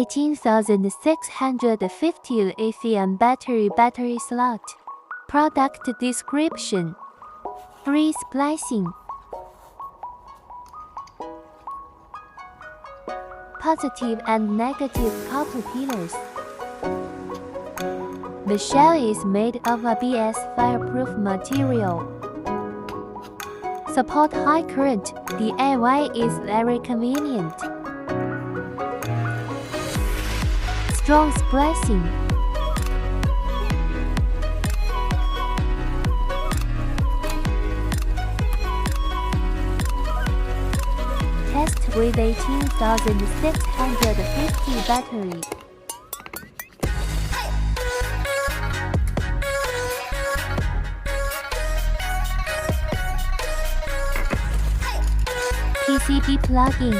18,650 lithium battery slot. Product description: free splicing. Positive and negative copper pillars. The shell is made of ABS fireproof material. Support high current. DIY is very convenient. Strong splicing. Test with 18,650 battery. PCB plug-in.